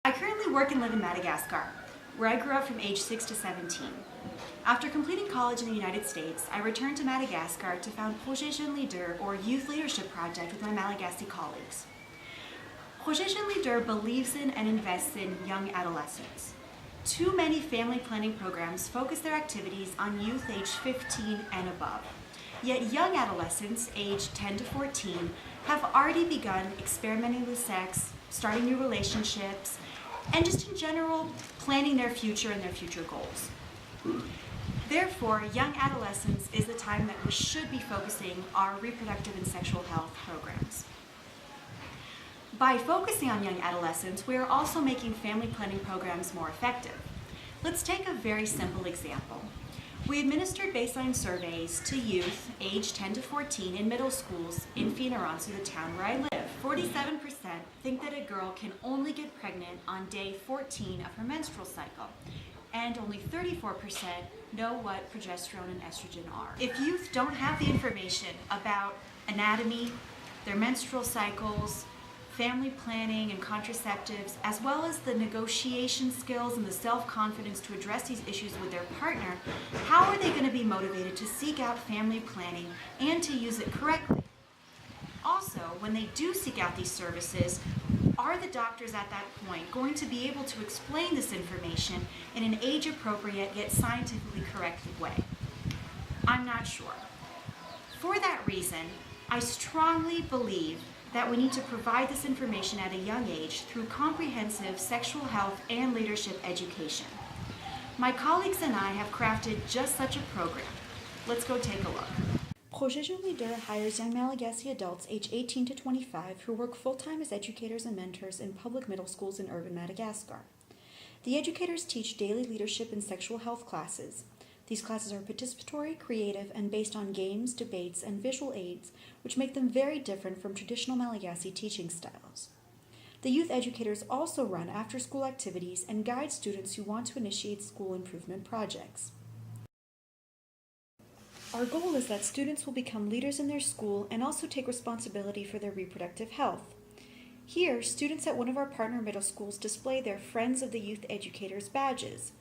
I currently work and live in Madagascar, where I grew up from age 6 to 17. After completing college in the United States, I returned to Madagascar to found Projet Jeune Leader, or Youth Leadership Project, with my Malagasy colleagues. Projet Jeune Leader believes in and invests in young adolescents. Too many family planning programs focus their activities on youth aged 15 and above. Yet young adolescents aged 10 to 14 have already begun experimenting with sex, starting new relationships, and just in general, planning their future and their future goals. Therefore, young adolescence is the time that we should be focusing our reproductive and sexual health programs. By focusing on young adolescents, we are also making family planning programs more effective. Let's take a very simple example. We administered baseline surveys to youth aged 10 to 14 in middle schools in Fianarantsoa, the town where I live. 47% think that a girl can only get pregnant on day 14 of her menstrual cycle, and only 34% know what progesterone and estrogen are. If youth don't have the information about anatomy, their menstrual cycles, family planning and contraceptives, as well as the negotiation skills and the self-confidence to address these issues with their partner, how are they going to be motivated to seek out family planning and to use it correctly? Also, when they do seek out these services, are the doctors at that point going to be able to explain this information in an age-appropriate yet scientifically correct way? I'm not sure. For that reason, I strongly believe that we need to provide this information at a young age through comprehensive sexual health and leadership education. My colleagues and I have crafted just such a program. Let's go take a look. Projet Jeune Leader hires young Malagasy adults aged 18 to 25 who work full-time as educators and mentors in public middle schools in urban Madagascar. The educators teach daily leadership and sexual health classes. These classes are participatory, creative, and based on games, debates, and visual aids, which make them very different from traditional Malagasy teaching styles. The youth educators also run after-school activities and guide students who want to initiate school improvement projects. Our goal is that students will become leaders in their school and also take responsibility for their reproductive health. Here, students at one of our partner middle schools display their Friends of the Youth Educators badges.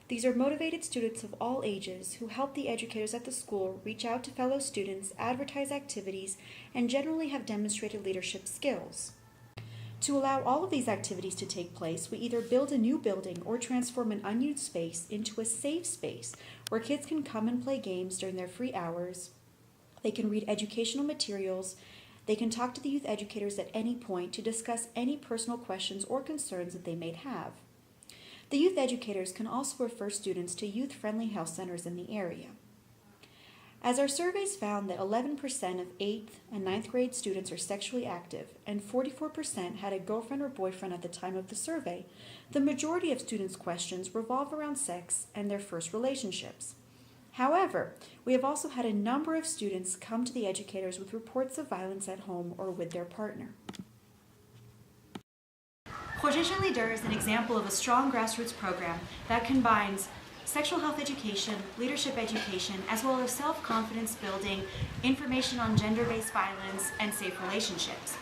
These are motivated students of all ages who help the educators at the school reach out to fellow students, advertise activities, and generally have demonstrated leadership skills. To allow all of these activities to take place, we either build a new building or transform an unused space into a safe space where kids can come and play games during their free hours. They can read educational materials. They can talk to the youth educators at any point to discuss any personal questions or concerns that they may have. The youth educators can also refer students to youth-friendly health centers in the area. As our surveys found that 11% of 8th and 9th grade students are sexually active and 44% had a girlfriend or boyfriend at the time of the survey, the majority of students' questions revolve around sex and their first relationships. However, we have also had a number of students come to the educators with reports of violence at home or with their partner. Projet Jeune Leader is an example of a strong grassroots program that combines sexual health education, leadership education, as well as self-confidence building, information on gender-based violence, and safe relationships.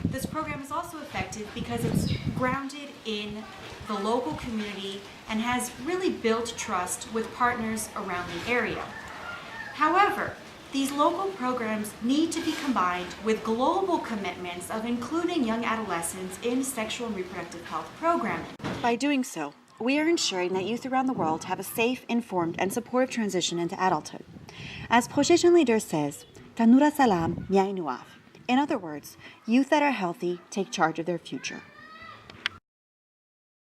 This program is also effective because it's grounded in the local community and has really built trust with partners around the area. However, these local programs need to be combined with global commitments of including young adolescents in sexual and reproductive health programming. By doing so, we are ensuring that youth around the world have a safe, informed, and supportive transition into adulthood. As Projet Jeune Leader says, Tanura Salam Miai Nuaf. In other words, youth that are healthy take charge of their future.